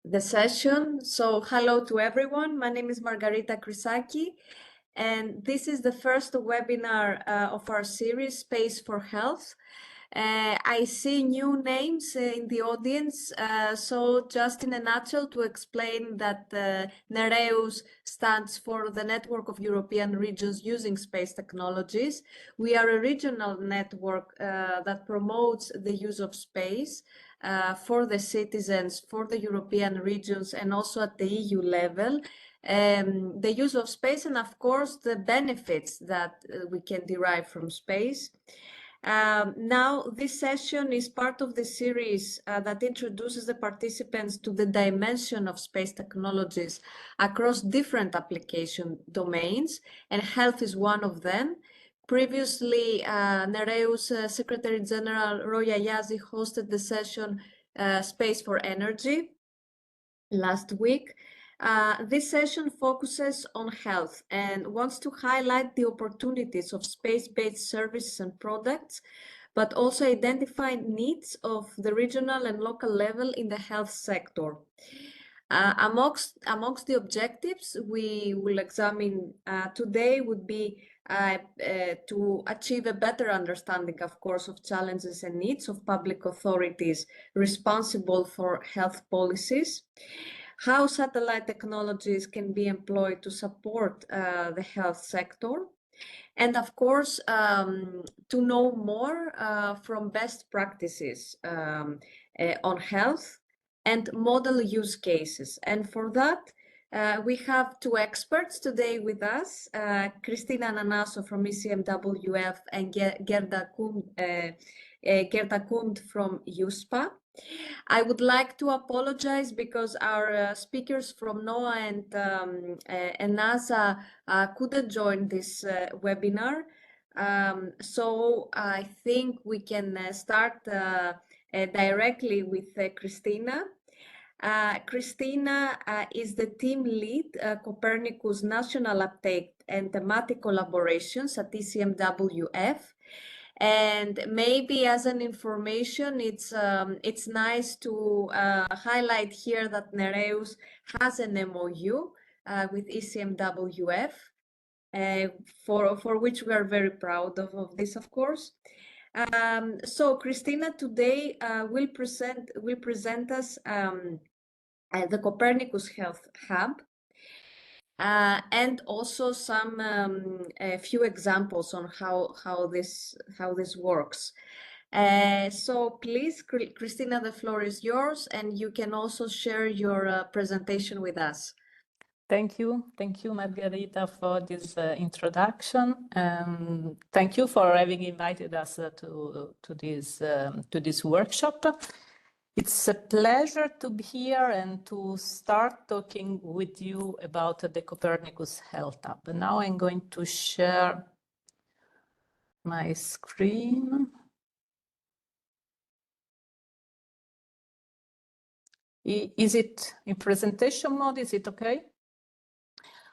the session. So hello to everyone. My name is Margarita Chrysaki, and this is the first webinar of our series, Space for Health. I see new names in the audience, so just in a nutshell to explain that NEREUS stands for the Network of European Regions Using Space Technologies. We are a regional network that promotes the use of space for the citizens, for the European regions, and also at the EU level. The use of space and, of course, the benefits that we can derive from space. Now, this session is part of the series that introduces the participants to the dimension of space technologies across different application domains, and health is one of them. Previously, NEREUS Secretary General Roy Ayazi hosted the session Space for Energy last week. This session focuses on health and wants to highlight the opportunities of space-based services and products, but also identify needs of the regional and local level in the health sector. Amongst the objectives we will examine today would be to achieve a better understanding, of course, of challenges and needs of public authorities responsible for health policies, how satellite technologies can be employed to support the health sector, and of course, to know more from best practices on health and model use cases. And for that, we have two experts today with us, Cristina Ananasso from ECMWF and Gerda Kund from USPA. I would like to apologize because our speakers from NOAA and NASA couldn't join this webinar. So I think we can start directly with Cristina. Cristina is the team lead, Copernicus National Uptake and Thematic Collaborations at ECMWF. And maybe as an information, it's nice to highlight here that NEREUS has an MOU with ECMWF, for which we are very proud of this, of course. So Cristina today will present us the Copernicus Health Hub, and also a few examples on how this works. So please, Cristina, the floor is yours, and you can also share your presentation with us. Thank you, Margarita, for this introduction. Thank you for having invited us to this workshop. It's a pleasure to be here and to start talking with you about the Copernicus Health Hub. Now I'm going to share my screen. Is it in presentation mode? Is it okay?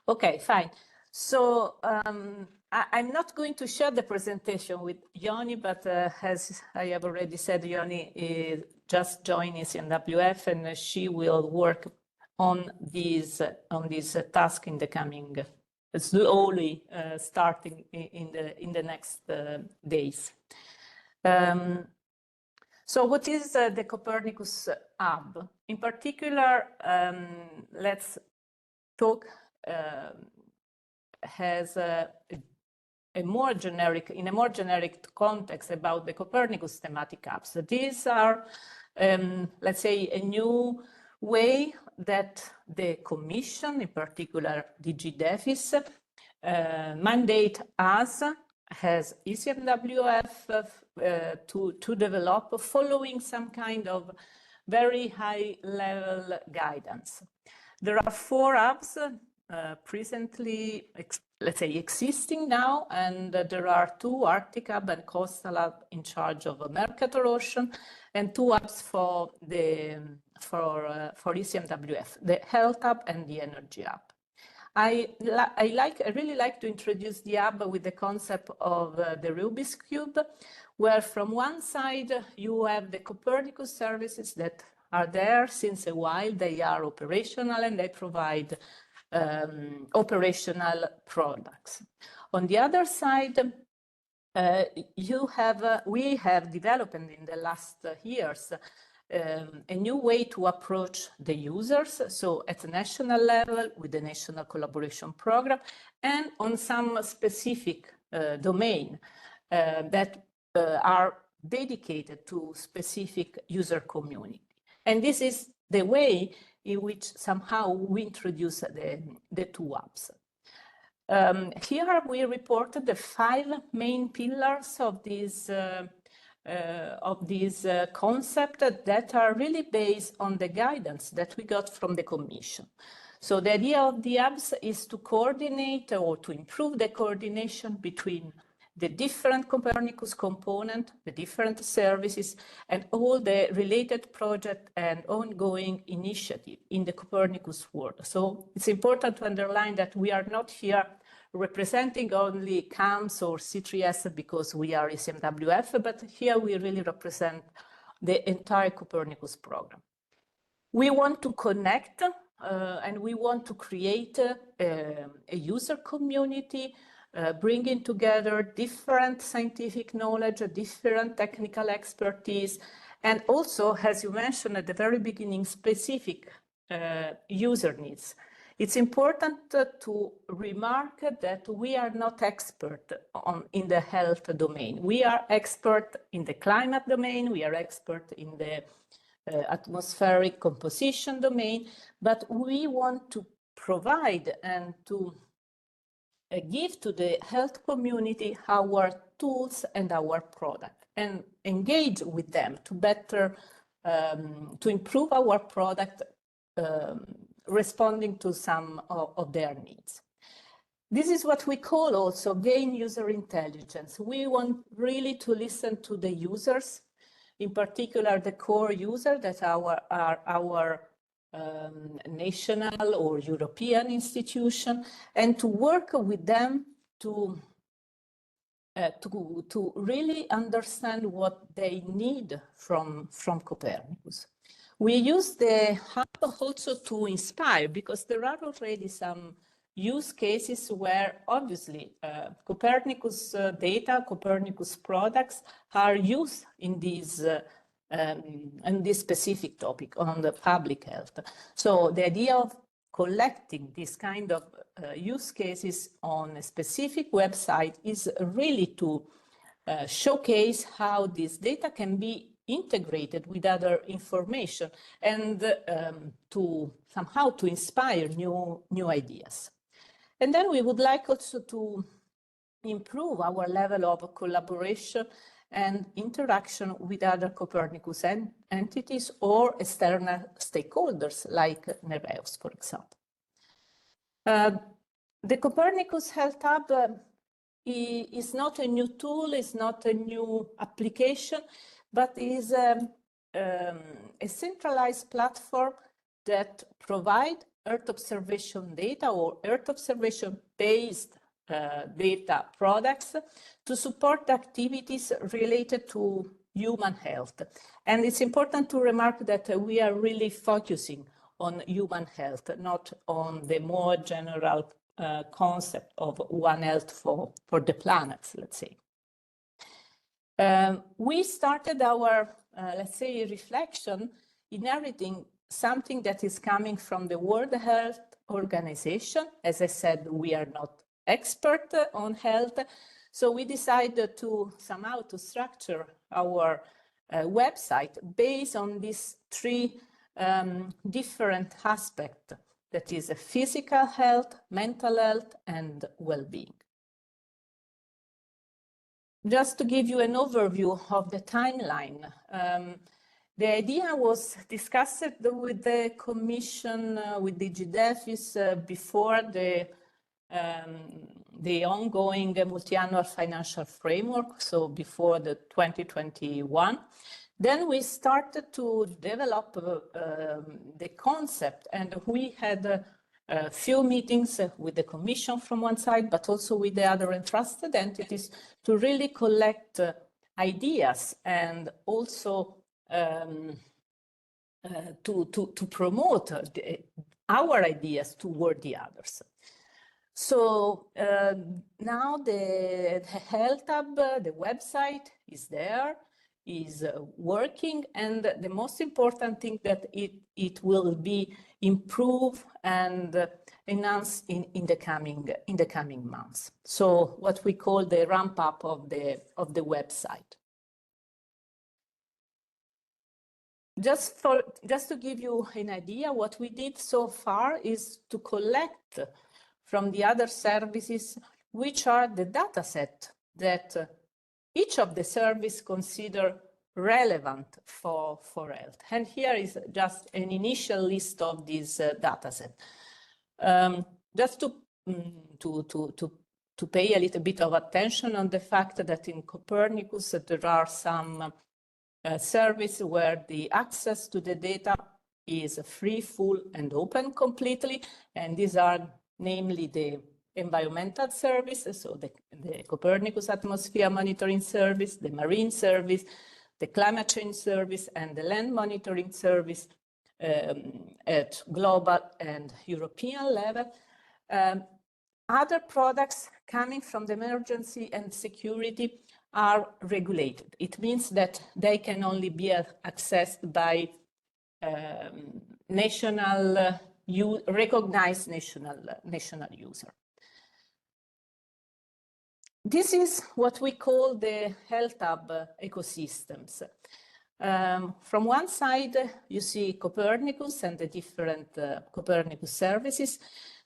Okay, fine. So I'm not going to share the presentation with Yoni, but as I have already said, Yoni is just joined ECMWF, and she will work on this task in the coming, slowly starting in the next days. So what is the Copernicus Hub? In particular, let's talk in a more generic context about the Copernicus thematic hubs. These are, let's say, a new way that the Commission, in particular DG DEFIS, mandate us as ECMWF to develop following some kind of very high level guidance. There are 4 hubs presently, let's say, existing now, and there are 2 Arctic Hub and Coastal Hub in charge of Mercator Ocean, and 2 hubs for ECMWF, the Health Hub and the Energy Hub. I really like to introduce the hub with the concept of the Rubik's Cube, where from one side you have the Copernicus services that are there since a while. They are operational and they provide operational products. On the other side, we have developed in the last years a new way to approach the users. So at the national level with the National Collaboration Program and on some specific domain that are dedicated to specific user community. And this is the way in which somehow we introduce the two apps. Here we reported the 5 main pillars of this concept that are really based on the guidance that we got from the Commission. So the idea of the apps is to coordinate or to improve the coordination between the different Copernicus components, the different services, and all the related projects and ongoing initiatives in the Copernicus world. So it's important to underline that we are not here representing only CAMS or C3S because we are ECMWF, but here we really represent the entire Copernicus program. We want to connect and we want to create a user community bringing together different scientific knowledge, different technical expertise, and also, as you mentioned at the very beginning, specific user needs. It's important to remark that we are not expert in the health domain. We are expert in the climate domain, we are expert in the atmospheric composition domain, but we want to provide and to give to the health community our tools and our product and engage with them to better, to improve our product responding to some of their needs. This is what we call also gain user intelligence. We want really to listen to the users, in particular the core user that are our national or European institution, and to work with them to really understand what they need from Copernicus. We use the hub also to inspire, because there are already some use cases where obviously Copernicus data, Copernicus products are used in these and this specific topic on the public health. So the idea of collecting this kind of use cases on a specific website is really to showcase how this data can be integrated with other information and to somehow to inspire new ideas. And then we would like also to improve our level of collaboration and interaction with other Copernicus entities or external stakeholders like NEREUS, for example. The Copernicus Health Hub is not a new tool, is not a new application, but is a centralized platform that provides Earth observation data or Earth observation-based data products to support activities related to human health. And it's important to remark that we are really focusing on human health, not on the more general concept of One Health for the planet, let's say. We started our, let's say, reflection inheriting something that is coming from the World Health Organization. As I said, we are not expert on health, so we decided to somehow to structure our website based on these 3 different aspects, that is physical health, mental health, and well-being. Just to give you an overview of the timeline, the idea was discussed with the Commission, with DigiDefis before the ongoing multi-annual financial framework, so before the 2021. Then we started to develop the concept, and we had a few meetings with the Commission from one side, but also with the other entrusted entities to really collect ideas and also to promote our ideas toward the others. So now the Health Hub, the website is there, is working, and the most important thing that it will be improved and enhanced in the coming months. So what we call the ramp up of the website. Just to give you an idea, what we did so far is to collect from the other services which are the data set that each of the services consider relevant for health. And here is just an initial list of these data set. Just to pay a little bit of attention on the fact that in Copernicus there are some service where the access to the data is free, full, and open completely. And these are namely the environmental services, so the Copernicus Atmosphere Monitoring Service, the Marine Service, the Climate Change Service, and the Land Monitoring Service at global and European level. Other products coming from the emergency and security are regulated. It means that they can only be accessed by recognized national user. This is what we call the Health Hub ecosystems. From one side, you see Copernicus and the different Copernicus services.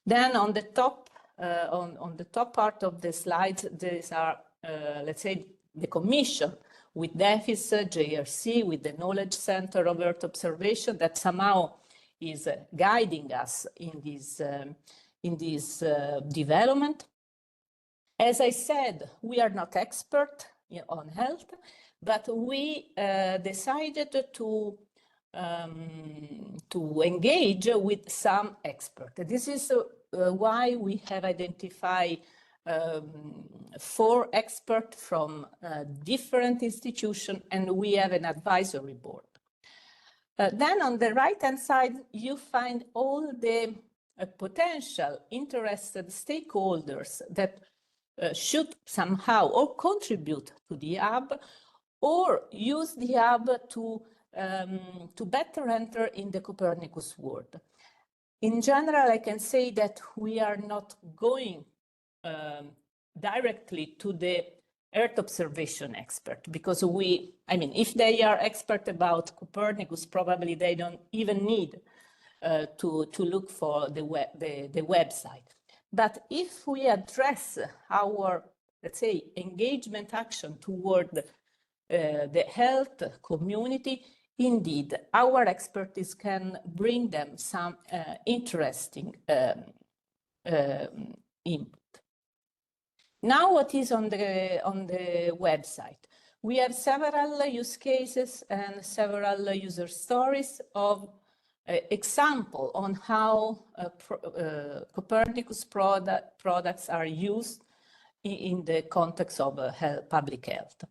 Then on the top, on the top part of the slides, these are, let's say, the Commission with DEFIS, JRC, with the Knowledge Center of Earth Observation that somehow is guiding us in this development. As I said, we are not expert on health, but we decided to engage with some experts. This is why we have identified 4 experts from different institutions, and we have an advisory board. Then on the right-hand side, you find all the potential interested stakeholders that should somehow or contribute to the hub or use the hub to better enter in the Copernicus world. In general, I can say that we are not going directly to the Earth observation expert, because if they are expert about Copernicus, probably they don't even need to look for the website. But if we address our, let's say, engagement action toward the health community, indeed, our expertise can bring them some interesting input. Now, what is on the website? We have several use cases and several user stories of example on how Copernicus products are used in the context of public health.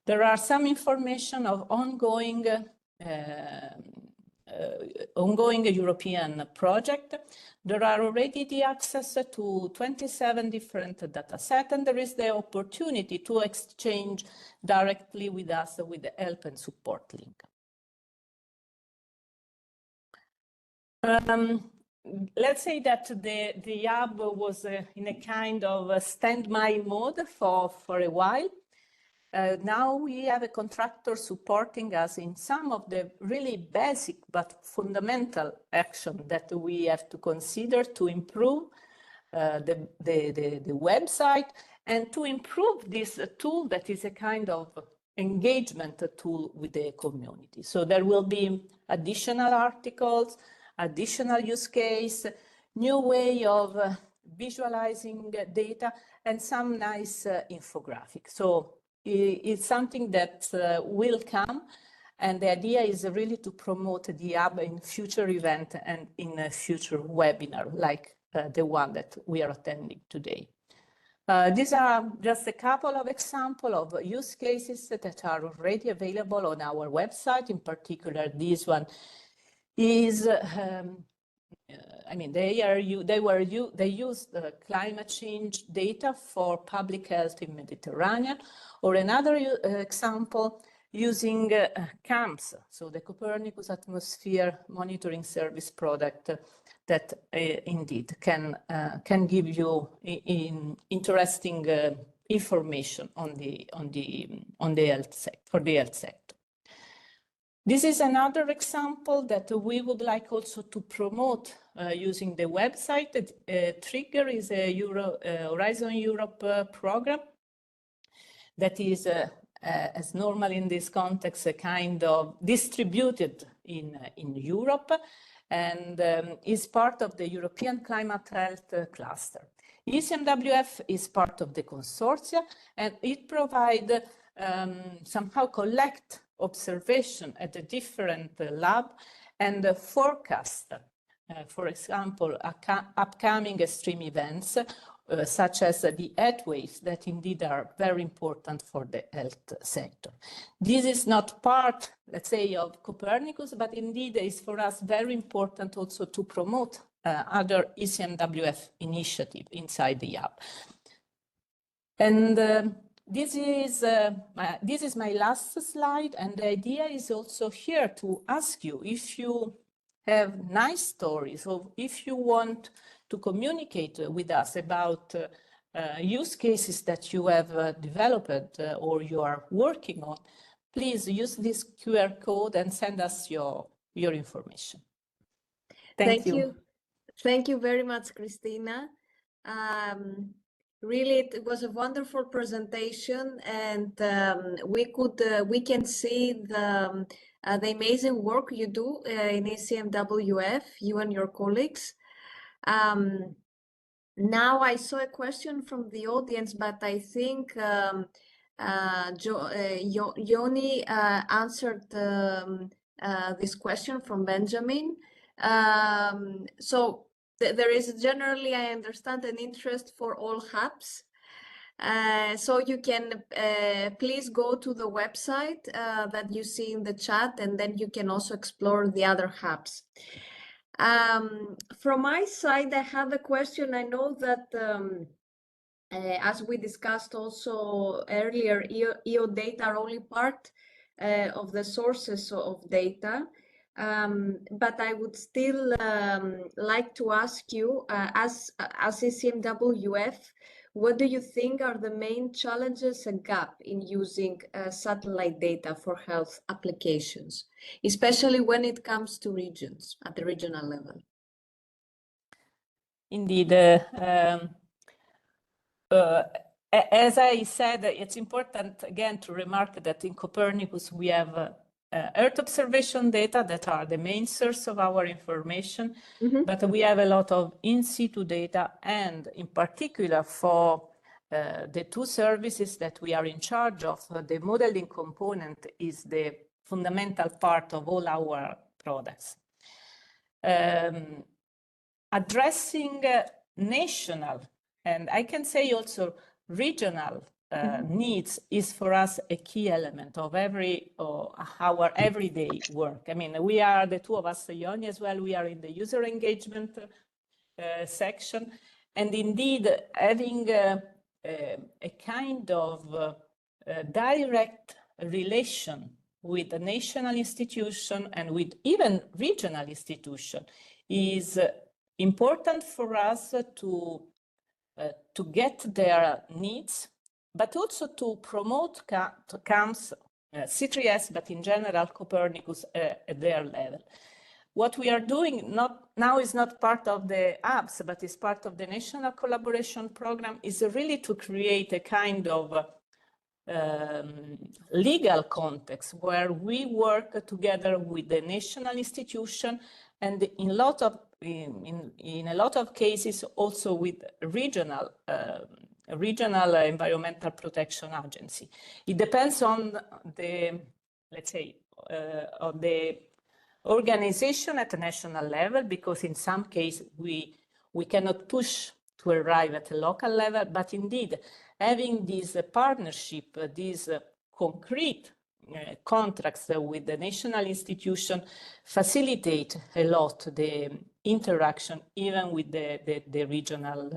There are some information of ongoing European project. There are already the access to 27 different data sets, and there is the opportunity to exchange directly with us with the help and support link. Let's say that the hub was in a kind of standby mode for a while. Now we have a contractor supporting us in some of the really basic but fundamental action that we have to consider to improve the website and to improve this tool that is a kind of engagement tool with the community. So there will be additional articles, additional use case, new way of visualizing data, and some nice infographics. So it's something that will come, and the idea is really to promote the hub in future event and in a future webinar like the one that we are attending today. These are just a couple of examples of use cases that are already available on our website. In particular, this one is, I mean, they used climate change data for public health in Mediterranean, or another example using CAMS, so the Copernicus Atmosphere Monitoring Service product that indeed can give you interesting information on the health sector, for the health sector. This is another example that we would like also to promote using the website. Trigger is a Horizon Europe program that is, as normal in this context, a kind of distributed in Europe, and is part of the European Climate Health Cluster. ECMWF is part of the consortia, and it provides somehow collect observation at a different lab and forecast, for example, upcoming extreme events, such as the heat waves that indeed are very important for the health sector. This is not part, let's say, of Copernicus, but indeed is for us very important also to promote other ECMWF initiative inside the hub. And this is my last slide, and the idea is also here to ask you if you have nice stories, or if you want to communicate with us about use cases that you have developed or you are working on, please use this QR code and send us your information. Thank you. Thank you very much, Christina. Really, it was a wonderful presentation, and we can see the amazing work you do in ECMWF, you and your colleagues. Now I saw a question from the audience, but I think Yoni answered this question from Benjamin. So there is generally, I understand, an interest for all hubs. So you can please go to the website that you see in the chat, and then you can also explore the other hubs. From my side, I have a question. I know that as we discussed also earlier, EO data are only part of the sources of data. But I would still like to ask you, as ECMWF, what do you think are the main challenges and gap in using satellite data for health applications, especially when it comes to regions at the regional level? Indeed. As I said, it's important again to remark that in Copernicus we have Earth observation data that are the main source of our information, but we have a lot of in situ data, and in particular for the two services that we are in charge of, the modeling component is the fundamental part of all our products. Addressing national, and I can say also regional needs is for us a key element of our everyday work. I mean, we are, the two of us, Yoni as well, we are in the user engagement section, and indeed having a kind of direct relation with the national institution and with even regional institution is important for us to get their needs, but also to promote CAMS, C3S, but in general Copernicus at their level. What we are doing now is not part of the apps, but is part of the National Collaboration Program, is really to create a kind of legal context where we work together with the national institution, and in a lot of cases also with regional environmental protection agency. It depends on the, let's say, on the organization at the national level, because in some cases we cannot push to arrive at a local level, but indeed having this partnership, this concrete contracts with the national institution facilitate a lot the interaction even with the regional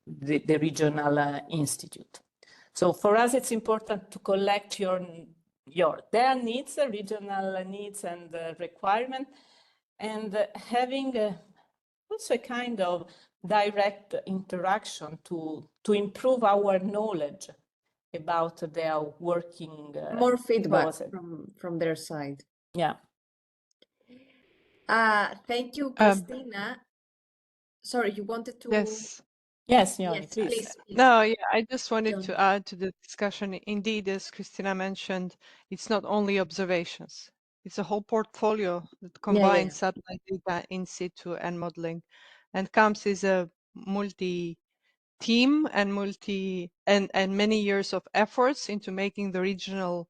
the regional institute. So for us, it's important to collect their needs, regional needs and requirement, and having also a kind of direct interaction to improve our knowledge about their working more feedback process. from their side. Yeah. Thank you, Christina. Sorry, you wanted to? Yes. Yes, Yoni, yes, please. please. No, yeah, I just wanted Yoni. to add to the discussion. Indeed, as Christina mentioned, it's not only observations. It's a whole portfolio that combines satellite data in situ and modeling. And CAMS is a multi-team and many years of efforts into making the regional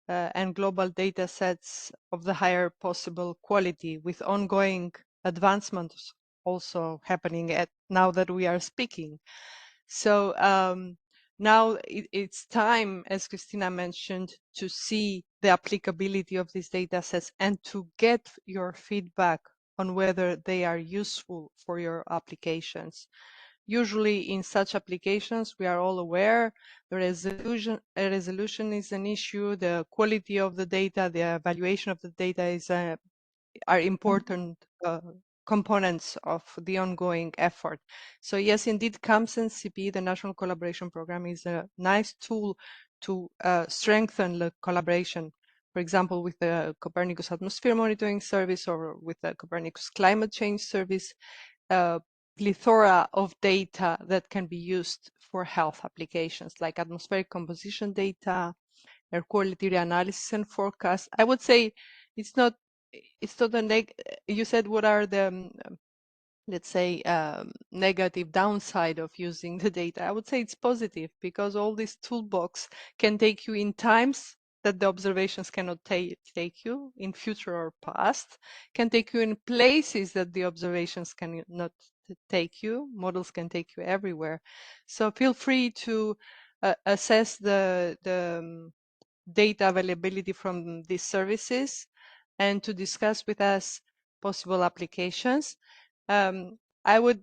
and global data sets of the higher possible quality, with ongoing advancements also happening now that we are speaking. So now it's time, as Christina mentioned, to see the applicability of these data sets and to get your feedback on whether they are useful for your applications. Usually in such applications, we are all aware the resolution is an issue, the quality of the data, the evaluation of the data are important components of the ongoing effort. So yes, indeed, CAMS and CP, the National Collaboration Program, is a nice tool to strengthen the collaboration, for example, with the Copernicus Atmosphere Monitoring Service or with the Copernicus Climate Change Service, plethora of data that can be used for health applications like atmospheric composition data, air quality analysis and forecast. I would say it's not a you said what are the let's say negative downside of using the data. I would say it's positive because all this toolbox can take you in times that the observations cannot take you in future or past, can take you in places that the observations cannot take you. Models can take you everywhere. So feel free to assess the data availability from these services and to discuss with us possible applications. I would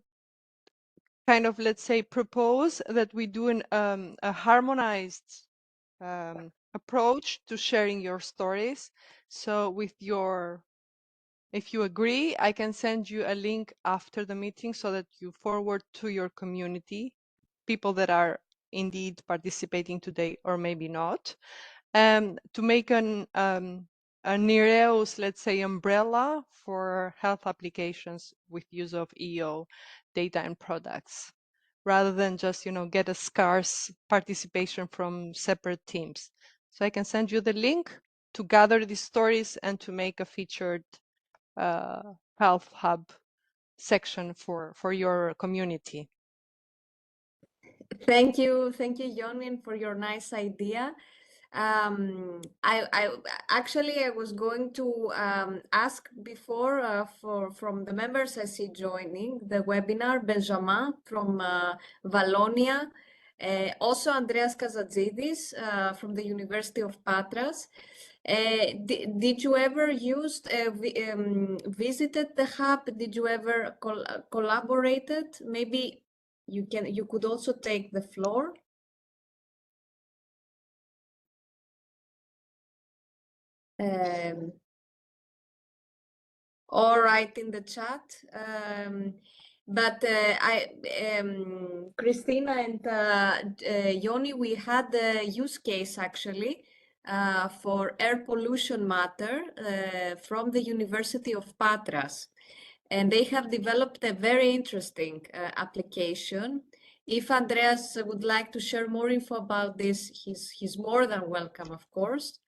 kind of, let's say, propose that we do a harmonized approach to sharing your stories. So if you agree, I can send you a link after the meeting so that you forward to your community, people that are indeed participating today or maybe not, to make a NEREUS, let's say, umbrella for health applications with use of EO data and products, rather than just, get a scarce participation from separate teams. So I can send you the link to gather these stories and to make a featured health hub section for your community. Thank you, Yonin, for your nice idea. I actually I was going to ask before from the members I see joining the webinar, Benjamin from Wallonia, also Andreas Kazadzidis from the University of Patras. Did you ever visited the hub? Did you ever collaborated? Maybe you could also take the floor. Or write in the chat. But Christina and Yoni, we had the use case actually for air pollution matter from the University of Patras. And they have developed a very interesting application. If Andreas would like to share more info about this, he's more than welcome, of course.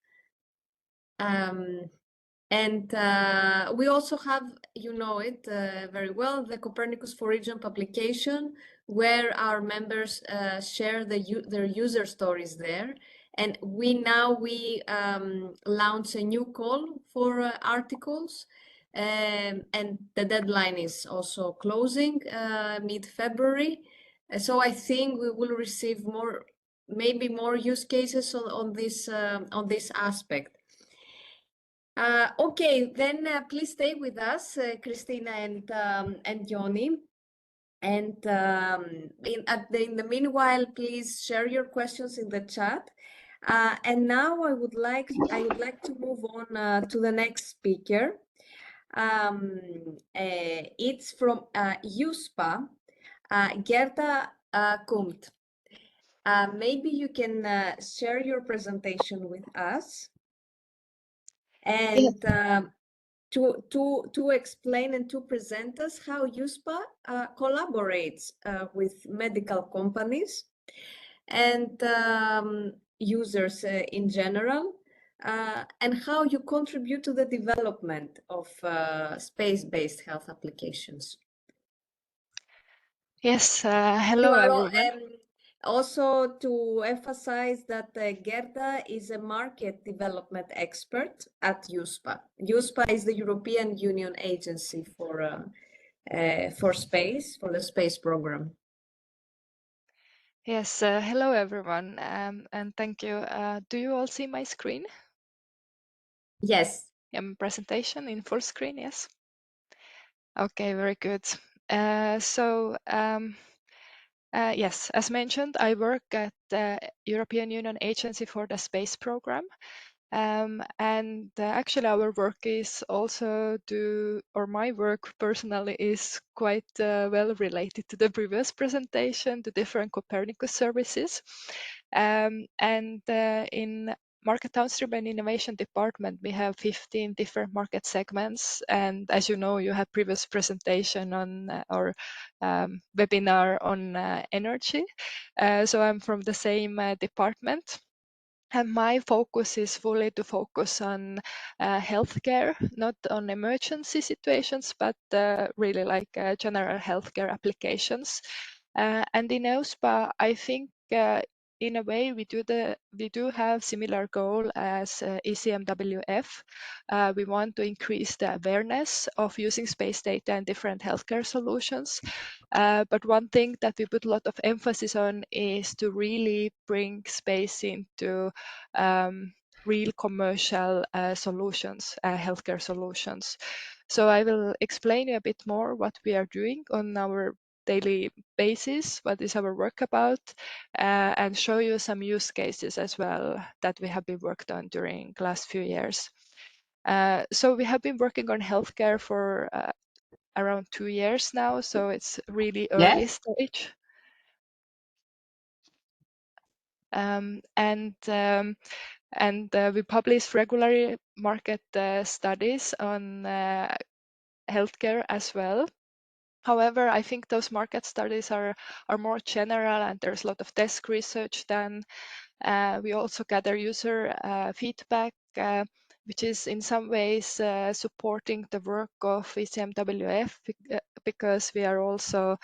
And we also have, you know it very well, the Copernicus for Region publication, where our members share their user stories there. And we launch a new call for articles. And the deadline is also closing mid-February. So I think we will receive more maybe more use cases on this aspect. Okay, then please stay with us, Christina and Yoni. And in the meanwhile, please share your questions in the chat. And now I would like to move on to the next speaker. It's from USPA, Gerda Kumt. Maybe you can share your presentation with us and to explain and to present us how USPA collaborates with medical companies and users in general, and how you contribute to the development of space-based health applications. Yes, You hello are everyone. also to emphasize that Gerda is a market development expert at USPA. USPA is the European Union Agency for space, for the space program. Yes, hello everyone, and thank you. Do you all see my screen? Yes. Presentation in full screen, yes. Okay, very good. Yes, as mentioned, I work at the European Union Agency for the Space Program. And actually our work is also my work personally is quite well related to the previous presentation, to different Copernicus services. In Market Downstream and Innovation Department, we have 15 different market segments. And as you know, you have previous presentation on our webinar on energy. So I'm from the same department. And my focus is fully to focus on healthcare, not on emergency situations, but really like general healthcare applications. And in EUSPA, I think in a way we do have similar goal as ECMWF. We want to increase the awareness of using space data in different healthcare solutions. But one thing that we put a lot of emphasis on is to really bring space into real commercial solutions, healthcare solutions. So I will explain you a bit more what we are doing on our daily basis, what is our work about, and show you some use cases as well that we have been worked on during the last few years. So we have been working on healthcare for around 2 years now, so it's really early stage. We publish regularly market studies on healthcare as well. However, I think those market studies are more general, and there's a lot of desk research done. We also gather user feedback, which is in some ways supporting the work of ECMWF, because we are also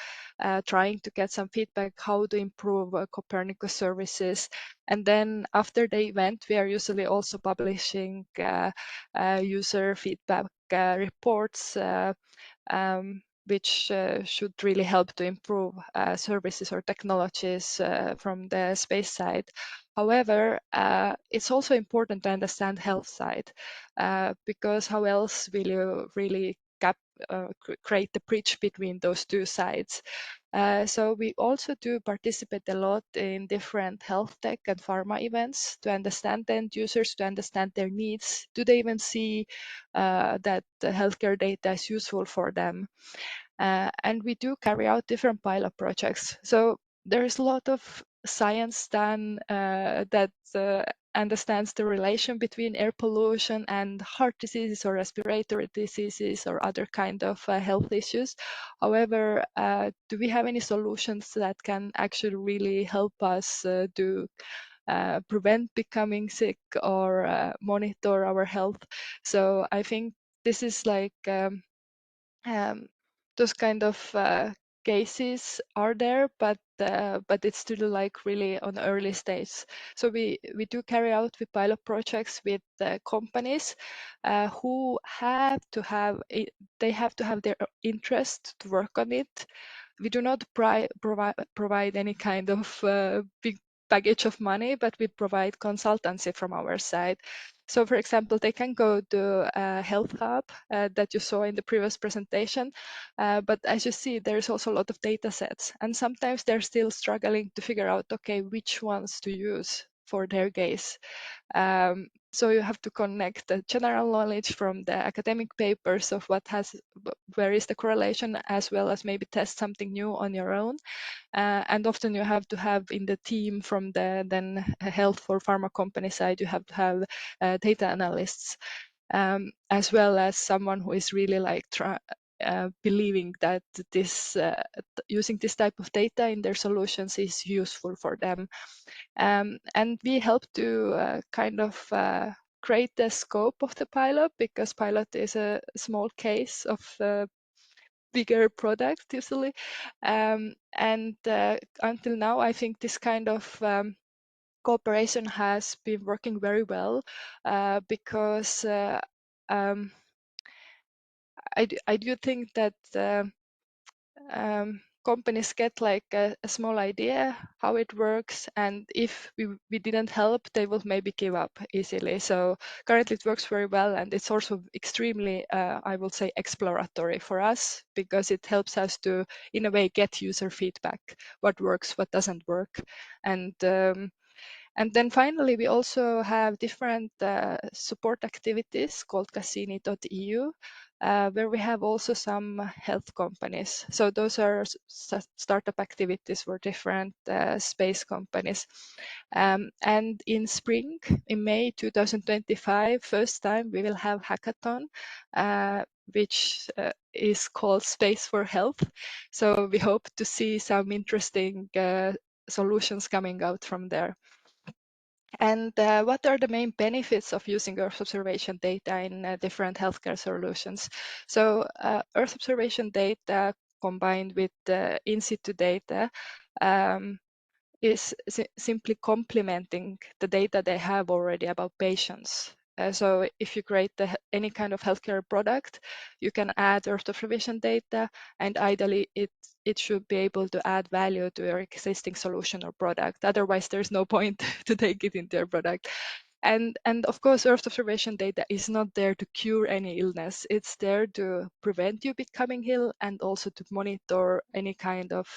trying to get some feedback how to improve Copernicus services. And then after the event, we are usually also publishing user feedback reports, which should really help to improve services or technologies from the space side. However, it's also important to understand health side, because how else will you really create the bridge between those two sides? So we also do participate a lot in different health tech and pharma events to understand the end users, to understand their needs. Do they even see that the healthcare data is useful for them? And we do carry out different pilot projects. So there's a lot of science done that understands the relation between air pollution and heart diseases or respiratory diseases or other kind of health issues. However, do we have any solutions that can actually really help us to prevent becoming sick or monitor our health? So I think this is like those kind of cases are there, but it's still like really on early stage. So we do carry out with pilot projects with companies who have to have their interest to work on it. We do not provide any kind of big package of money, but we provide consultancy from our side. So for example, they can go to a health hub that you saw in the previous presentation, but as you see, there's also a lot of data sets, and sometimes they're still struggling to figure out, okay, which ones to use for their case. So you have to connect the general knowledge from the academic papers of where is the correlation, as well as maybe test something new on your own. And often you have to have in the team from the then health or pharma company side, you have to have data analysts, as well as someone who is really like believing that this using this type of data in their solutions is useful for them. And we help to kind of create the scope of the pilot, because pilot is a small case of bigger product usually. And until now, I think this kind of cooperation has been working very well, because I do think that companies get like a small idea how it works, and if we didn't help, they will maybe give up easily. So currently it works very well, and it's also extremely, I will say, exploratory for us, because it helps us to, in a way, get user feedback, what works, what doesn't work. And then finally, we also have different support activities called Cassini.eu, where we have also some health companies. So those are startup activities for different space companies. And in spring, in May 2025, first time we will have hackathon, which is called Space for Health. So we hope to see some interesting solutions coming out from there. And what are the main benefits of using Earth observation data in different healthcare solutions? So Earth observation data combined with in situ data is simply complementing the data they have already about patients. So if you create any kind of healthcare product, you can add Earth observation data, and ideally it should be able to add value to your existing solution or product. Otherwise, there's no point to take it into your product. And of course, Earth observation data is not there to cure any illness. It's there to prevent you becoming ill, and also to monitor any kind of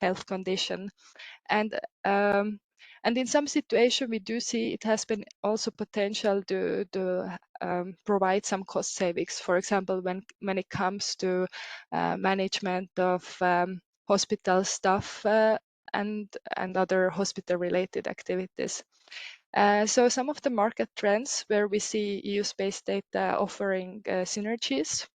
health condition. And in some situation, we do see it has been also potential to provide some cost savings. For example, when it comes to management of hospital staff and other hospital-related activities. So some of the market trends where we see EU space data offering synergies.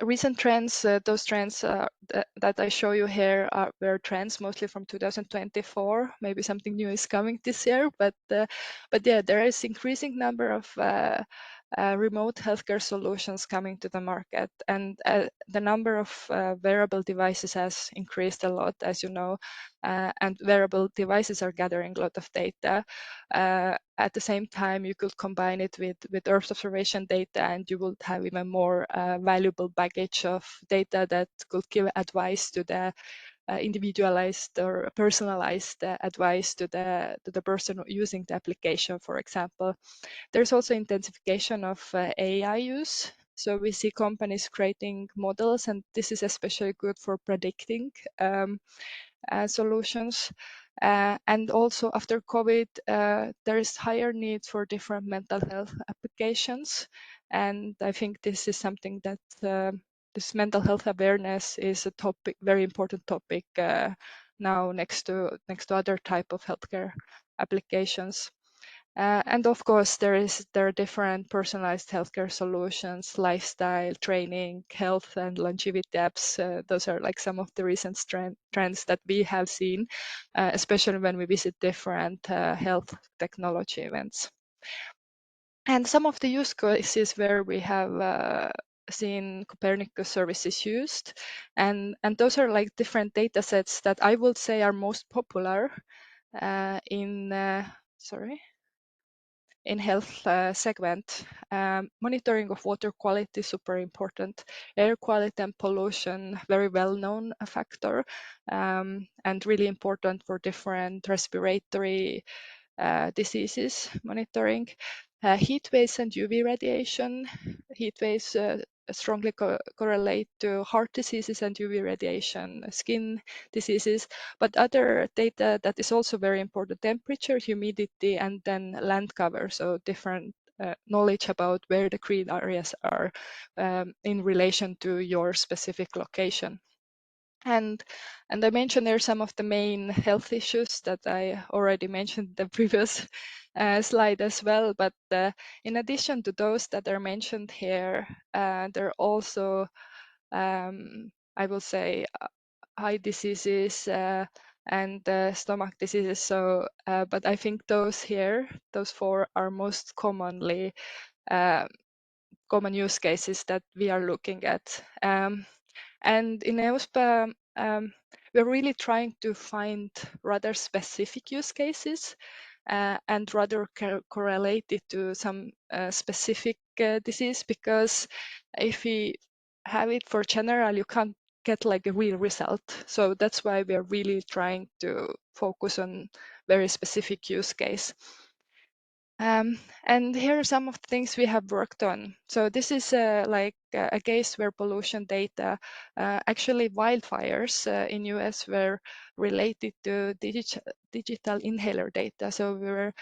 Recent trends, those trends that I show you here were trends mostly from 2024. Maybe something new is coming this year, but yeah, there is increasing number of remote healthcare solutions coming to the market, and the number of wearable devices has increased a lot, as you know, and wearable devices are gathering a lot of data. At the same time, you could combine it with Earth observation data, and you would have even more valuable baggage of data that could give advice to the individualized or personalized advice to the person using the application, for example. There's also intensification of AI use. So we see companies creating models, and this is especially good for predicting solutions. And also after COVID, there is higher need for different mental health applications. And I think this is something that this mental health awareness is a topic, very important topic now next to other type of healthcare applications. And of course, there are different personalized healthcare solutions, lifestyle, training, health, and longevity apps. Those are like some of the recent trends that we have seen, especially when we visit different health technology events. And some of the use cases where we have seen Copernicus services used, and those are like different data sets that I would say are most popular sorry. in health segment, monitoring of water quality is super important. Air quality and pollution, very well-known factor, and really important for different respiratory diseases monitoring. Heat waves and UV radiation. Heat waves strongly correlate to heart diseases and UV radiation, skin diseases, but other data that is also very important: temperature, humidity, and then land cover, so different knowledge about where the green areas are in relation to your specific location. And I mentioned there some of the main health issues that I already mentioned in the previous slide as well. But in addition to those that are mentioned here, there are also, I will say, eye diseases and stomach diseases. So, but I think those here, those four, are most commonly common use cases that we are looking at. And in EUSPA, we're really trying to find rather specific use cases and rather correlated to some specific disease, because if we have it for general, you can't get like a real result. So that's why we are really trying to focus on very specific use case. And here are some of the things we have worked on. So this is like a case where pollution data, actually wildfires in US were related to digital inhaler data. So we were,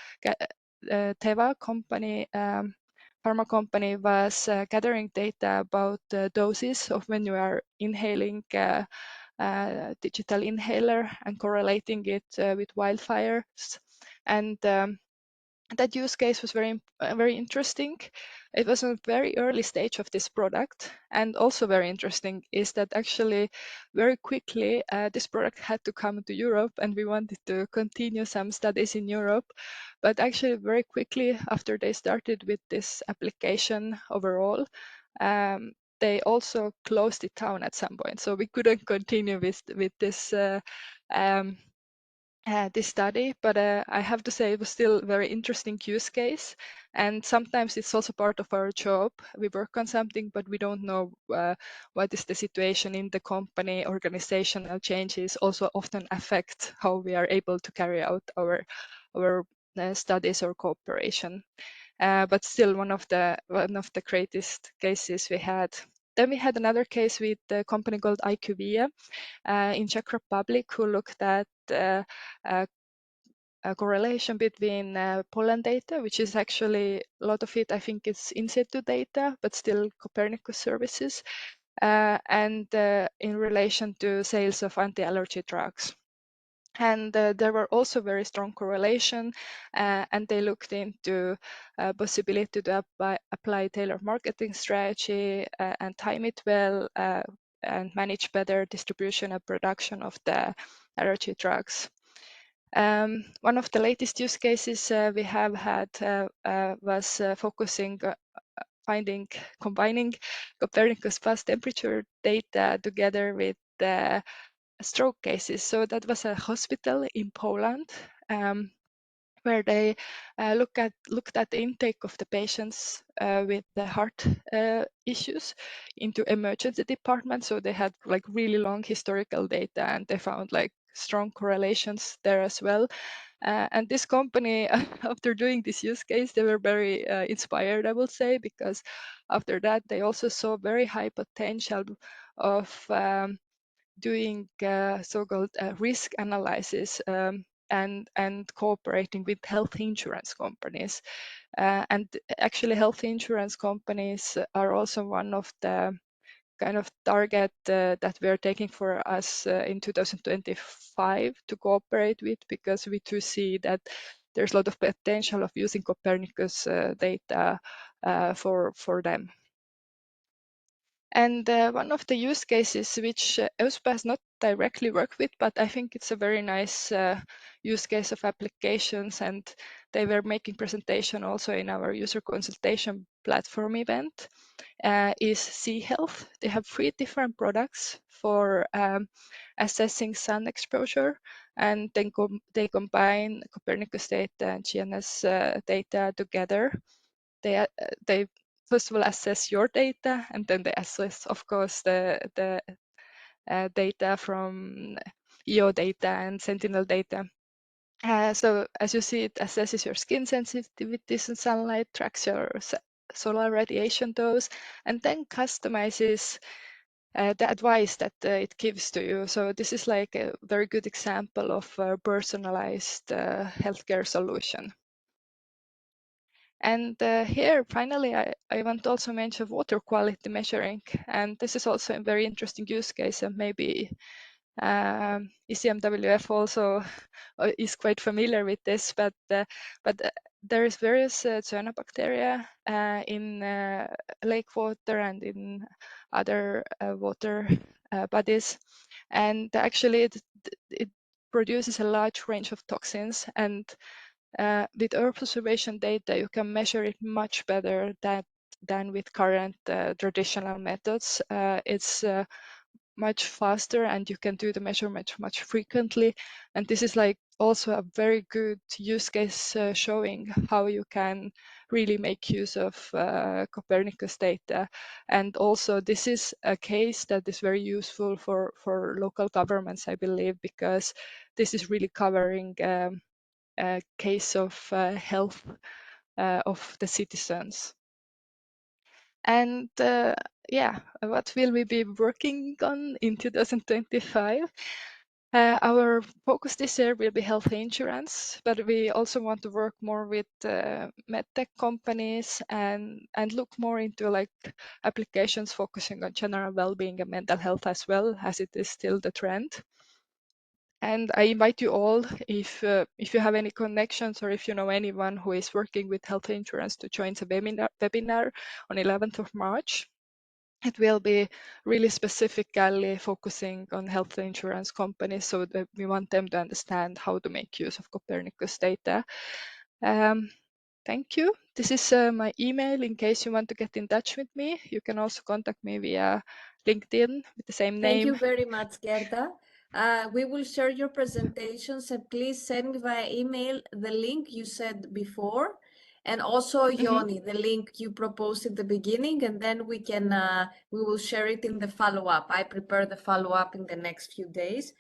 Teva company, pharma company was gathering data about doses of when you are inhaling digital inhaler and correlating it with wildfires. And that use case was very interesting. It was a very early stage of this product, and also very interesting is that actually very quickly this product had to come to Europe, and we wanted to continue some studies in Europe, but actually very quickly after they started with this application overall, they also closed it down at some point, so we couldn't continue with this this study, but I have to say it was still a very interesting use case. And sometimes it's also part of our job. We work on something, but we don't know what is the situation in the company. Organizational changes also often affect how we are able to carry out our studies or cooperation. But still one of the greatest cases we had. Then we had another case with a company called IQVIA in Czech Republic, who looked at a correlation between pollen data, which is actually a lot of it, I think, is in situ data, but still Copernicus services, and in relation to sales of anti-allergy drugs. And there were also very strong correlation, and they looked into possibility to apply tailored marketing strategy and time it well and manage better distribution and production of the allergy drugs. One of the latest use cases we have had was focusing combining Copernicus pulse temperature data together with the stroke cases. So that was a hospital in Poland where they looked at the intake of the patients with the heart issues into emergency department. So they had like really long historical data, and they found like strong correlations there as well. And this company, after doing this use case, they were very inspired, I will say, because after that they also saw very high potential of doing so-called risk analysis and cooperating with health insurance companies. And actually health insurance companies are also one of the kind of target that we're taking for us in 2025 to cooperate with, because we do see that there's a lot of potential of using Copernicus data for them. And one of the use cases which EUSPA has not directly worked with, but I think it's a very nice use case of applications, and they were making presentation also in our user consultation platform event, is Sea Health. They have 3 different products for assessing sun exposure, and then they combine Copernicus data and GNS data together. They first of all assess your data, and then they assess, of course, the data from EO data and Sentinel data. So as you see, it assesses your skin sensitivities in sunlight, tracks your solar radiation dose, and then customizes the advice that it gives to you. So this is like a very good example of a personalized healthcare solution. And here, finally, I want to also mention water quality measuring. And this is also a very interesting use case, and maybe ECMWF also is quite familiar with this, but there is various cyanobacteria in lake water and in other water bodies, and actually it produces a large range of toxins, and with Earth observation data you can measure it much better than with current traditional methods. It's much faster, and you can do the measurement much frequently. And this is like also a very good use case showing how you can really make use of Copernicus data. And also this is a case that is very useful for local governments, I believe, because this is really covering a case of health of the citizens. And yeah, what will we be working on in 2025? Our focus this year will be health insurance, but we also want to work more with medtech companies and look more into like applications focusing on general well-being and mental health as well, as it is still the trend. And I invite you all, if you have any connections or if you know anyone who is working with health insurance, to join the webinar on 11th of March. It will be really specifically focusing on health insurance companies, so that we want them to understand how to make use of Copernicus data. Thank you. This is my email in case you want to get in touch with me. You can also contact me via LinkedIn with the same name. Thank you very much, Gerda. We will share your presentations, and please send me via email the link you said before, and also Yoni, the link you proposed in the beginning, and then we will share it in the follow-up. I prepare the follow-up in the next few days.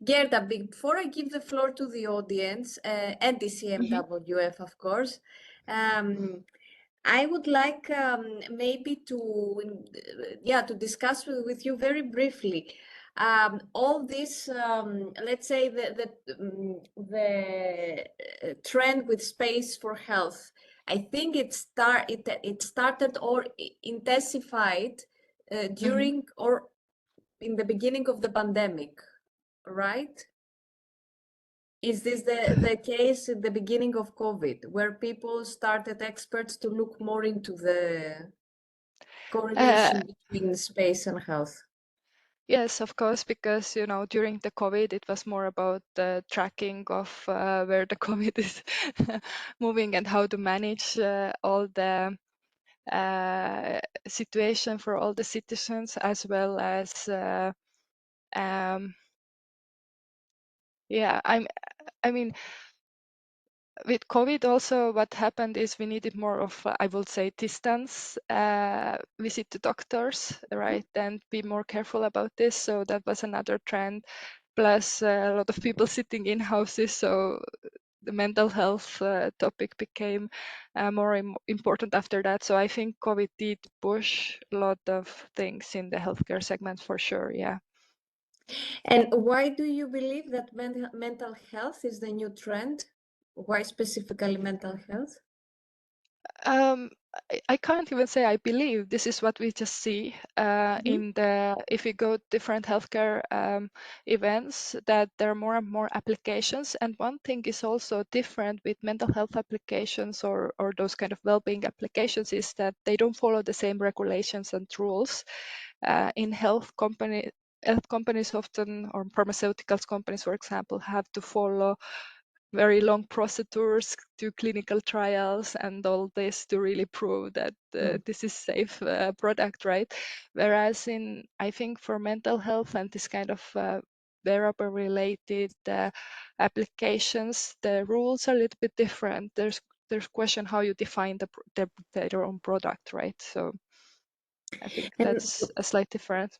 Gerda, before I give the floor to the audience, and the CMWF, of course, I would like maybe to discuss with you very briefly all this, let's say the trend with space for health. I think it started or intensified during or in the beginning of the pandemic, right? Is this the case at the beginning of COVID, where people started, experts, to look more into the correlation between space and health? Yes, of course, because during the COVID, it was more about the tracking of where the COVID is moving and how to manage all the situation for all the citizens, as well as yeah, I mean, with COVID also, what happened is we needed more of, I would say, distance visit to doctors, right? And be more careful about this. So that was another trend. Plus, a lot of people sitting in houses. So the mental health topic became more important after that. So I think COVID did push a lot of things in the healthcare segment for sure. Yeah. And why do you believe that mental health is the new trend? Why specifically mental health? I can't even say I believe. This is what we just see if you go to different healthcare events, that there are more and more applications. And one thing is also different with mental health applications or those kind of well-being applications, is that they don't follow the same regulations and rules. In health companies often, or pharmaceuticals companies, for example, have to follow very long procedures to clinical trials and all this to really prove that this is safe product, right? Whereas I think for mental health and this kind of wearable related applications, the rules are a little bit different. There's question how you define their own product, right? So I think And that's a slight difference.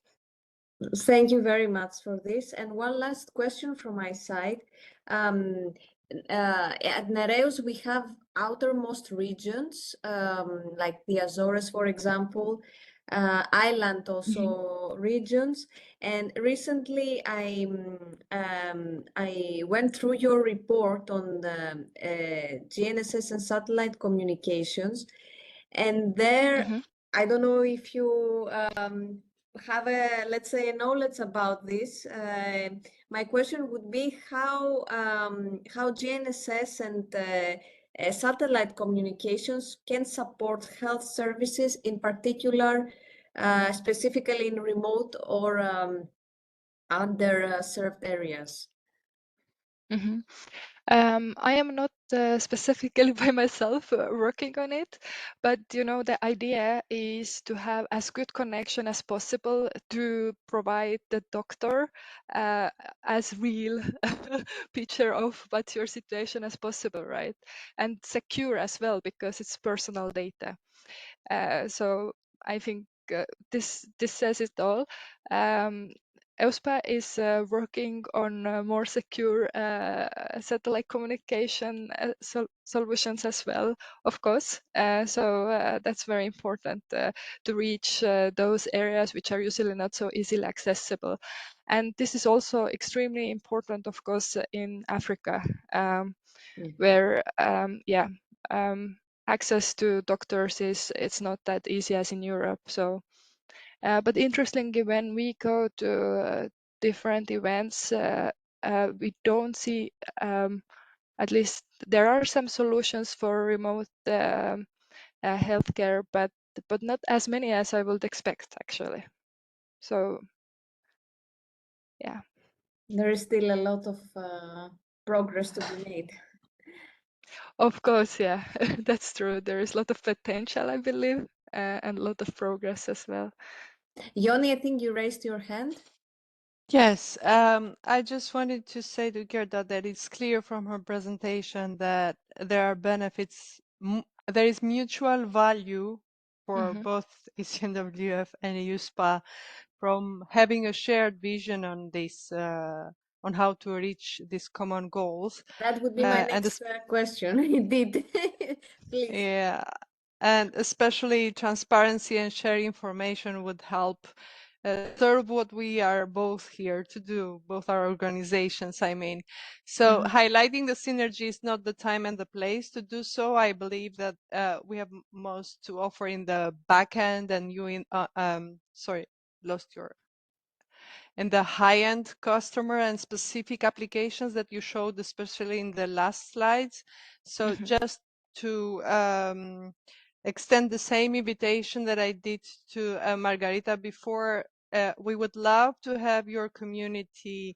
thank you very much for this. And one last question from my side. At NEREUS, we have outermost regions, like the Azores, for example, island also regions. And recently, I went through your report on the GNSS and satellite communications, and there, I don't know if you have a, let's say, a knowledge about this. My question would be how GNSS and satellite communications can support health services, in particular, specifically in remote or underserved areas. I am not specifically by myself working on it, but the idea is to have as good connection as possible to provide the doctor as real picture of what's your situation as possible, right? And secure as well because it's personal data. So I think this says it all. EUSPA is working on more secure satellite communication solutions as well, of course. So that's very important to reach those areas which are usually not so easily accessible. And this is also extremely important, of course, in Africa, where, access to doctors it's not that easy as in Europe. So but interestingly, when we go to different events, we don't see, at least there are some solutions for remote healthcare, but not as many as I would expect, actually. So, yeah. There is still a lot of progress to be made. Of course, yeah, that's true. There is a lot of potential, I believe, and a lot of progress as well. Yoni, I think you raised your hand. Yes, I just wanted to say to Gerda that it's clear from her presentation that there are benefits, there is mutual value for both ECNWF and EUSPA from having a shared vision on this, on how to reach these common goals. That would be my next question. Indeed. Please. Yeah, and especially transparency and sharing information would help serve what we are both here to do, both our organizations, I mean. So highlighting the synergy is not the time and the place to do so. I believe that we have most to offer in the back end and you in, sorry, lost your, in the high-end customer and specific applications that you showed, especially in the last slides. So just to extend the same invitation that I did to Margarita before, we would love to have your community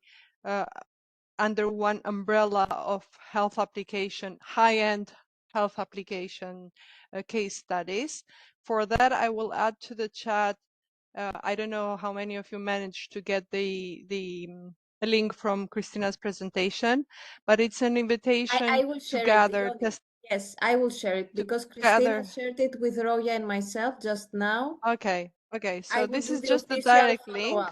under one umbrella of health application, high-end health application case studies. For that, I will add to the chat. I don't know how many of you managed to get the link from Christina's presentation, but it's an invitation I will share to gather. it. Yes, I will share it because Christina shared it with Roya and myself just now. Okay, so this is just the official direct link.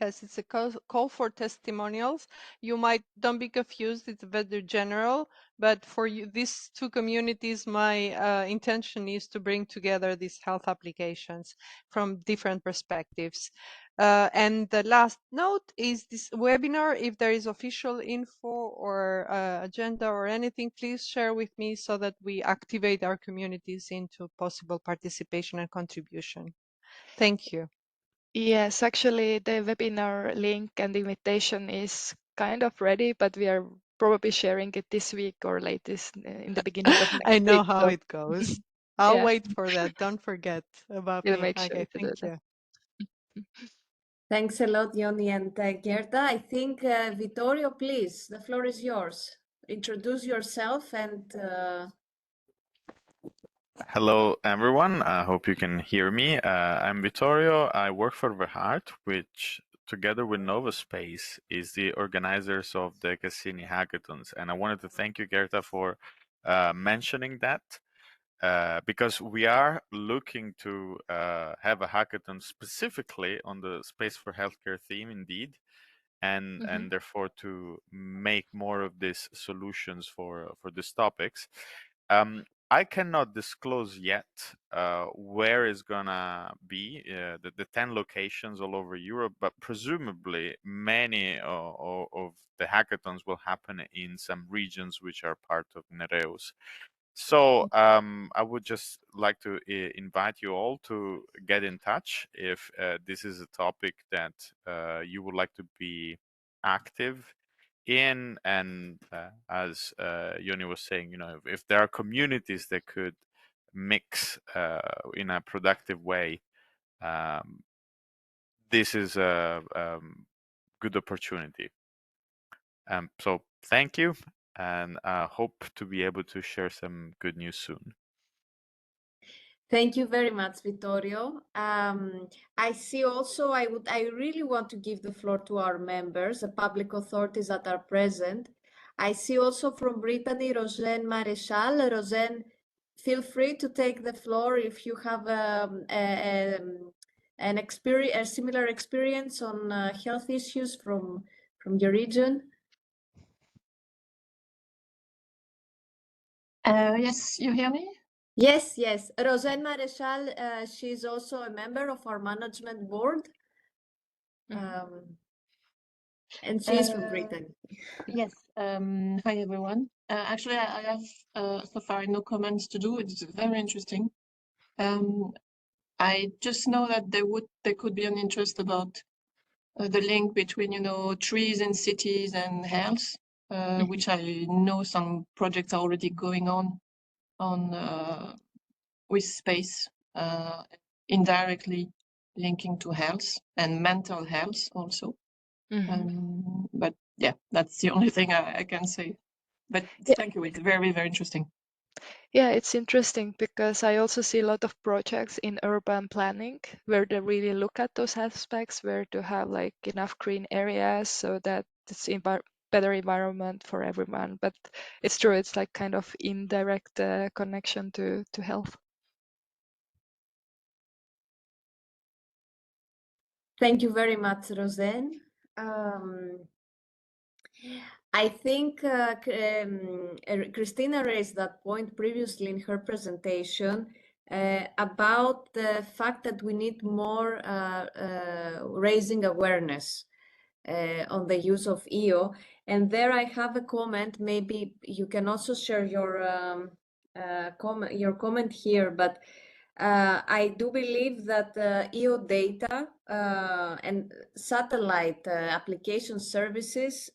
Yes, it's a call for testimonials. You might, don't be confused, it's very general, but for you, these two communities, my intention is to bring together these health applications from different perspectives. And the last note is this webinar. If there is official info or agenda or anything, please share with me so that we activate our communities into possible participation and contribution. Thank you. Yes, actually, the webinar link and invitation is kind of ready, but we are probably sharing it this week or latest in the beginning of next I know week. how it goes. I'll Yeah, wait for that. Don't forget about we'll me. make sure Okay, to do thank you. that. Thanks a lot, Yoni and Gerda. I think, Vittorio, please, the floor is yours. Introduce yourself and Hello, everyone. I hope you can hear me. I'm Vittorio. I work for the Heart, which, together with Novaspace, is the organizers of the Cassini hackathons. And I wanted to thank you, Gerda, for mentioning that, because we are looking to have a hackathon specifically on the Space for Healthcare theme, indeed, and therefore to make more of these solutions for these topics. I cannot disclose yet where is gonna be the 10 locations all over Europe, but presumably many of the hackathons will happen in some regions which are part of NEREUS. So I would just like to invite you all to get in touch if this is a topic that you would like to be active in, and as Yoni was saying, you know, if there are communities that could mix in a productive way, this is a good opportunity. So thank you, and hope to be able to share some good news soon. thank you very much, Vittorio. I see also, I really want to give the floor to our members, the public authorities that are present. I see also from Brittany, Rosen Marechal. Rosen, feel free to take the floor if you have an experience, a similar experience on health issues from your region. Yes, you hear me? Yes, yes. Rosen Marechal, she's also a member of our management board. And she's from Britain. Yes. Hi, everyone. Actually, I have so far no comments to do. It's very interesting. I just know that there could be an interest about the link between, you know, trees in cities and health, which I know some projects are already going on with space, indirectly linking to health and mental health also. But yeah, that's the only thing I can say. But Yeah. thank you. It's very, very interesting. Yeah, it's interesting because I also see a lot of projects in urban planning where they really look at those aspects, where to have like enough green areas so that it's better environment for everyone. But it's true, it's like kind of indirect connection to health. Thank you very much, Rosen. I think Christina raised that point previously in her presentation about the fact that we need more raising awareness on the use of EO. And there I have a comment. Maybe you can also share your comment here, but I do believe that EO data and satellite application services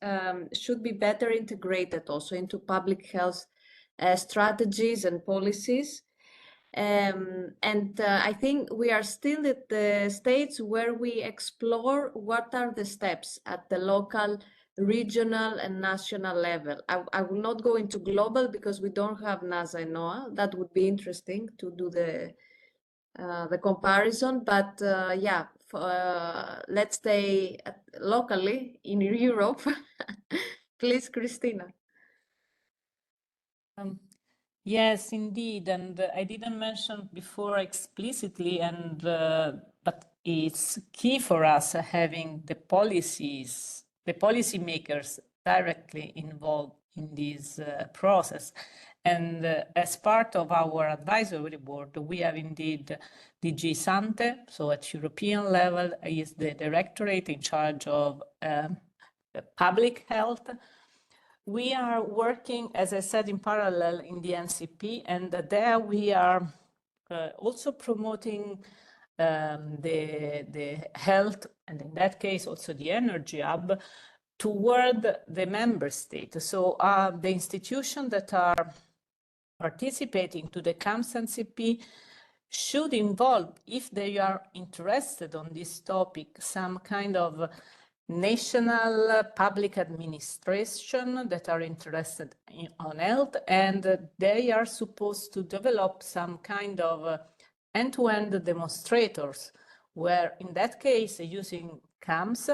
should be better integrated also into public health strategies and policies. I think we are still at the stage where we explore what are the steps at the local, regional, and national level. I will not go into global because we don't have NASA and NOAA. That would be interesting to do the comparison, but yeah, let's stay locally in Europe. Please, Christina. Yes, indeed, and I didn't mention before explicitly, and but it's key for us having the policymakers directly involved in this process. And as part of our advisory board, we have indeed DG Sante, so at European level is the directorate in charge of public health. We are working, as I said, in parallel in the NCP, and there we are also promoting the health, and in that case also the energy hub, toward the member state. So the institutions that are participating to the CAMS NCP should involve, if they are interested on this topic, some kind of national public administration that are interested on health, and they are supposed to develop some kind of end-to-end demonstrators, where in that case, using CAMS,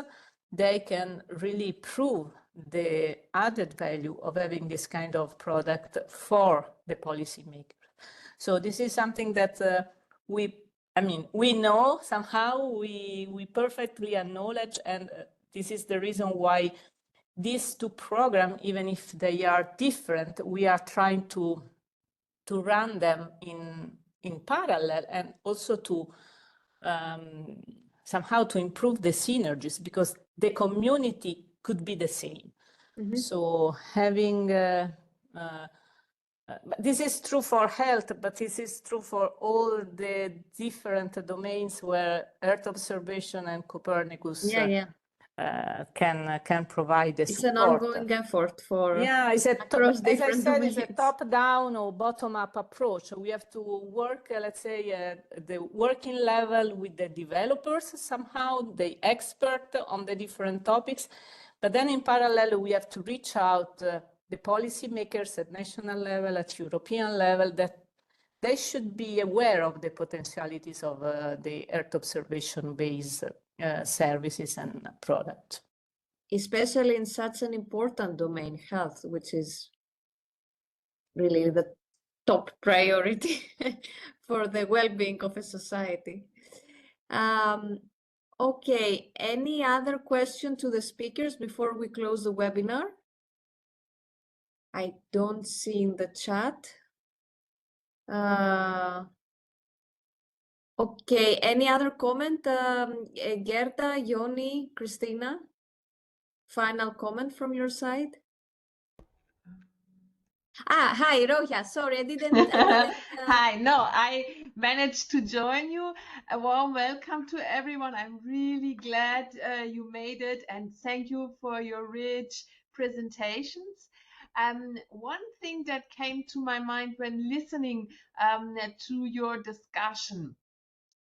they can really prove the added value of having this kind of product for the policymaker. So this is something that we know somehow, we perfectly acknowledge, and this is the reason why these two programs, even if they are different, we are trying to run them in parallel, and also to somehow to improve the synergies, because the community could be the same. So having this is true for health, but this is true for all the different domains where Earth observation and Copernicus can provide the support. It's an ongoing effort for it's across as I different said, domains. it's a top-down or bottom-up approach. We have to work, let's say, the working level with the developers somehow, the expert on the different topics, but then in parallel we have to reach out the policymakers at national level, at European level, that they should be aware of the potentialities of the Earth observation-based services and products. Especially in such an important domain, health, which is really the top priority for the well-being of a society. Okay, any other question to the speakers before we close the webinar? I don't see in the chat. Okay, any other comment? Gerda, Yoni, Christina? Final comment from your side? Hi, Roja. Sorry, I didn't. Hi, no, I managed to join you. A warm welcome to everyone. I'm really glad you made it, and thank you for your rich presentations. One thing that came to my mind when listening to your discussion,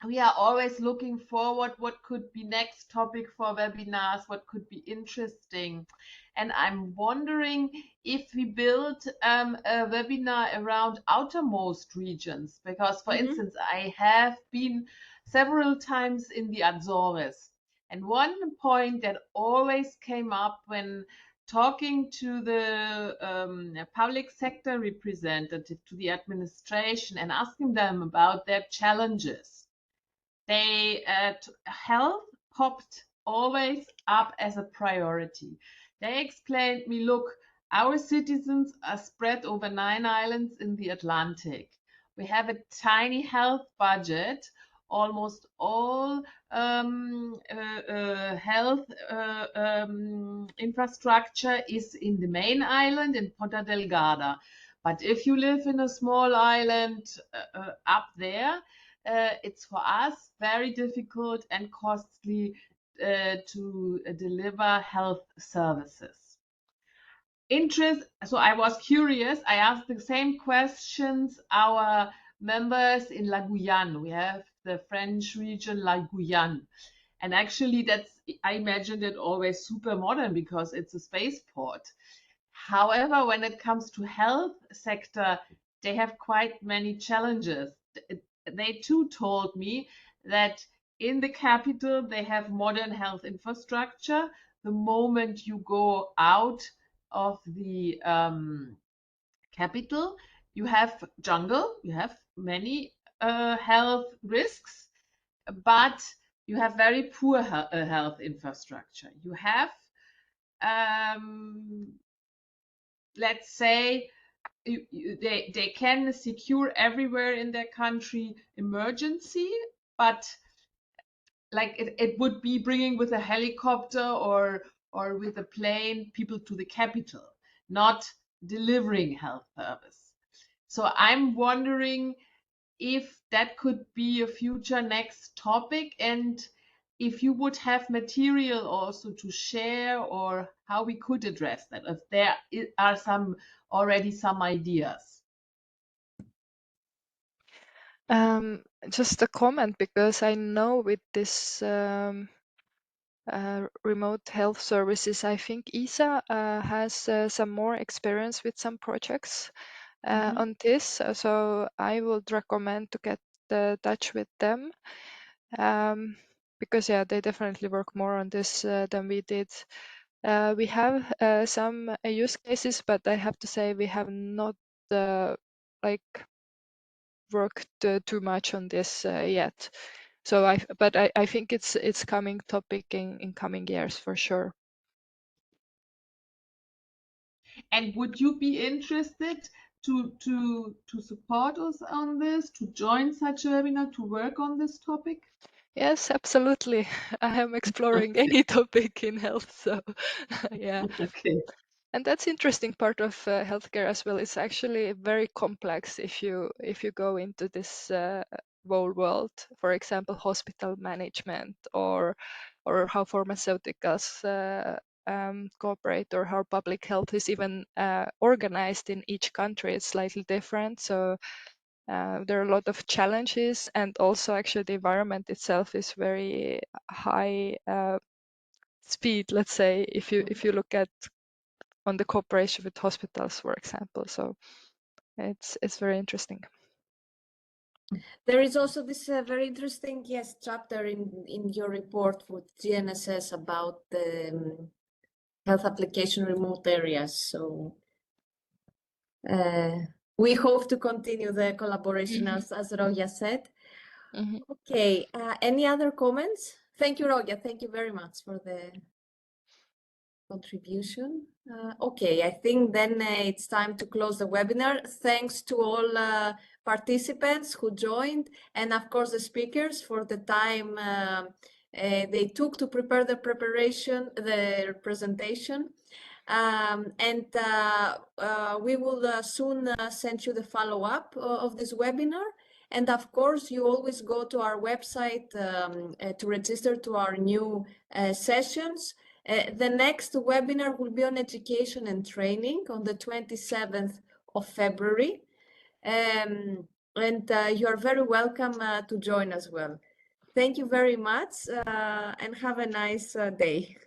we are always looking forward what could be next topic for webinars, what could be interesting. And I'm wondering if we build a webinar around outermost regions, because for instance, I have been several times in the Azores. And one point that always came up when talking to the public sector representative, to the administration, and asking them about their challenges, health popped always up as a priority. They explained me, look, our citizens are spread over 9 islands in the Atlantic. We have a tiny health budget. Almost all health infrastructure is in the main island in Ponta Delgada. But if you live in a small island up there, it's for us very difficult and costly to deliver health services. So I was curious, I asked the same questions our members in La Guyane. We have the French region La Guyane. And actually I imagined it always super modern because it's a spaceport. However, when it comes to health sector, they have quite many challenges. They too told me that in the capital, they have modern health infrastructure. The moment you go out of the capital, you have jungle, you have many health risks, but you have very poor health infrastructure. You have, let's say, they can secure everywhere in their country emergency, but like it would be bringing with a helicopter or with a plane people to the capital, not delivering health service. So I'm wondering if that could be a future next topic, and if you would have material also to share, or how we could address that, if there are already some ideas. Just a comment, because I know with this remote health services, I think ESA has some more experience with some projects on this. So I would recommend to get touch with them, because yeah, they definitely work more on this than we did. We have some use cases, but I have to say we have not like worked too much on this yet. So I think it's coming topic in coming years for sure. And would you be interested to support us on this, to join such a webinar, to work on this topic? Yes, absolutely. I am exploring any topic in health, so yeah. Okay. And that's interesting part of healthcare as well. It's actually very complex if you go into this whole world. For example, hospital management, or how pharmaceuticals cooperate, or how public health is even organized in each country. It's slightly different. So there are a lot of challenges, and also actually the environment itself is very high speed. Let's say if you look at on the cooperation with hospitals, for example. So it's very interesting. There is also this very interesting, yes, chapter in your report with GNSS about the health application remote areas. So we hope to continue the collaboration, as Roja said. Okay, any other comments? Thank you, Roja. Thank you very much for the contribution. Okay, I think then it's time to close the webinar. Thanks to all participants who joined, and of course the speakers for the time they took to prepare the presentation. We will soon send you the follow-up of this webinar. And of course, you always go to our website to register to our new sessions. The next webinar will be on education and training on the 27th of February. You are very welcome to join as well. Thank you very much and have a nice day.